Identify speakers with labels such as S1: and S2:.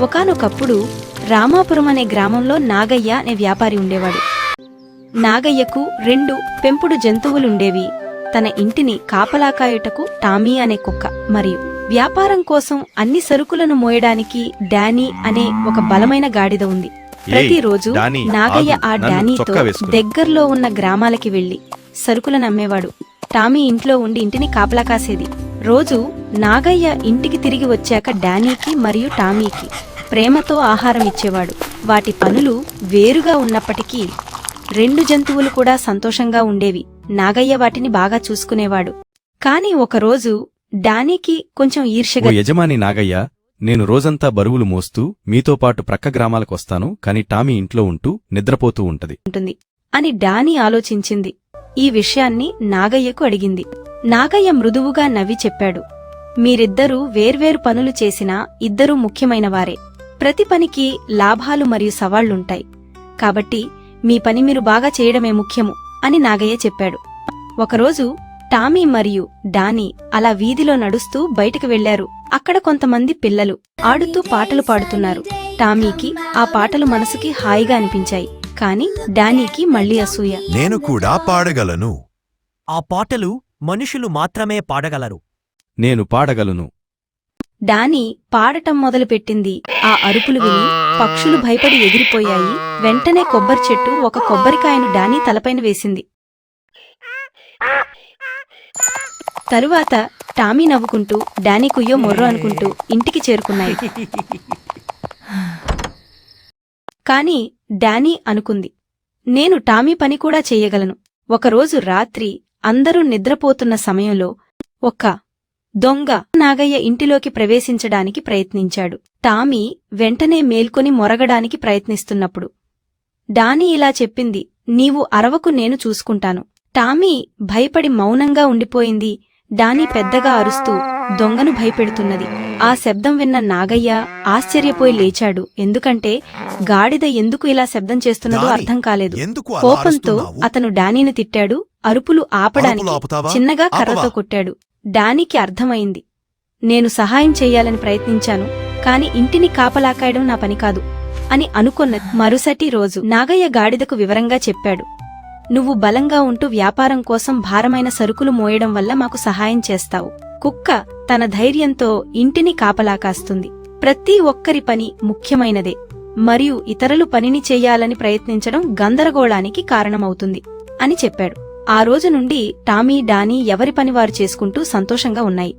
S1: ఒకానొకప్పుడు రామాపురం అనే గ్రామంలో నాగయ్య అనే వ్యాపారి ఉండేవాడు. నాగయ్యకు 2 పెంపుడు జంతువులుండేవి. తన ఇంటిని కాపలాకాయుటకు టామీ అనే కుక్క, మరియు వ్యాపారం కోసం అన్ని సరుకులను మోయడానికి డానీ అనే ఒక బలమైన గాడిద ఉంది. ప్రతిరోజు నాగయ్య ఆ డానీతో దగ్గర్లో ఉన్న గ్రామాలకి వెళ్లి సరుకులను అమ్మేవాడు. టామీ ఇంట్లో ఉండి ఇంటిని కాపలా కాసేది. రోజు నాగయ్య ఇంటికి తిరిగి వచ్చాక డానీకి మరియు టామీకి ప్రేమతో ఆహారం ఇచ్చేవాడు. వాటి పనులు వేరుగా ఉన్నప్పటికీ 2 జంతువులు కూడా సంతోషంగా ఉండేవి. నాగయ్య వాటిని బాగా చూసుకునేవాడు. కాని ఒకరోజు డానీకి కొంచెం ఈర్ష్యగా,
S2: యజమాని నాగయ్య, నేను రోజంతా బరువులు మోస్తూ మీతో పాటు ప్రక్క గ్రామాలకొస్తాను, కాని టామీ ఇంట్లో ఉంటూ నిద్రపోతూ ఉంటుంది
S1: అని డానీ ఆలోచించింది. ఈ విషయాన్ని నాగయ్యకు అడిగింది. నాగయ్య మృదువుగా నవ్వి చెప్పాడు, మీరిద్దరూ వేర్వేరు పనులు చేసినా ఇద్దరూ ముఖ్యమైనవారే. ప్రతి పనికి లాభాలు మరియు సవాళ్లుంటాయి. కాబట్టి మీ పని మీరు బాగా చేయడమే ముఖ్యము అని నాగయ్య చెప్పాడు. ఒకరోజు టామీ మరియు డానీ అలా వీధిలో నడుస్తూ బయటకు వెళ్లారు. అక్కడ కొంతమంది పిల్లలు ఆడుతూ పాటలు పాడుతున్నారు. టామీకి ఆ పాటలు మనసుకి హాయిగా అనిపించాయి. కాని డానీకి మళ్లీ అసూయ.
S3: నేను కూడా పాడగలను.
S4: ఆ పాటలు మనుషులు మాత్రమే పాడగలరు.
S2: నేను పాడగలను.
S1: డానీ పాడటం మొదలుపెట్టింది. ఆ అరుపులు విని పక్షులు భయపడి ఎగిరిపోయాయి. వెంటనే కొబ్బరి చెట్టు ఒక కొబ్బరికాయను డానీ తలపైన వేసింది. తరువాత టామీ నవ్వుకుంటూ డానీ కుయ్యో మొర్రో అనుకుంటూ ఇంటికి చేరుకున్నాయి. కాని డానీ అనుకుంది, నేను టామీ పని కూడా చెయ్యగలను. ఒకరోజు రాత్రి అందరూ నిద్రపోతున్న సమయంలో ఒక్క దొంగ నాగయ్య ఇంటిలోకి ప్రవేశించడానికి ప్రయత్నించాడు. టామీ వెంటనే మేల్కొని మొరగడానికి ప్రయత్నిస్తున్నప్పుడు డానీ ఇలా చెప్పింది, నీవు అరవకు, నేను చూసుకుంటాను. టామీ భయపడి మౌనంగా ఉండిపోయింది. డానీ పెద్దగా అరుస్తూ దొంగను భయపెడుతున్నది. ఆ శబ్దం విన్న నాగయ్య ఆశ్చర్యపోయి లేచాడు. ఎందుకంటే గాడిద ఎందుకు ఇలా శబ్దం చేస్తున్నదో అర్థం కాలేదు. కోపంతో అతను డానీని తిట్టాడు. అరుపులు ఆపడానికి చిన్నగా కర్రతో కొట్టాడు. డానీకి అర్థమైంది, నేను సహాయం చెయ్యాలని ప్రయత్నించాను, కాని ఇంటిని కాపలాకాయడం నా పని కాదు అని అనుకొన్నది. మరుసటి రోజు నాగయ్య గాడిదకు వివరంగా చెప్పాడు, నువ్వు బలంగా ఉంటూ వ్యాపారం కోసం భారమైన సరుకులు మోయడం వల్ల మాకు సహాయం చేస్తావు. కుక్క తన ధైర్యంతో ఇంటిని కాపలాకాస్తుంది. ప్రతి ఒక్కరి పని ముఖ్యమైనదే, మరియు ఇతరులు పనిని చెయ్యాలని ప్రయత్నించడం గందరగోళానికి కారణమవుతుంది అని చెప్పాడు. ఆ రోజు నుండి టామీ, డానీ ఎవరి పని వారు చేసుకుంటూ సంతోషంగా ఉన్నాయి.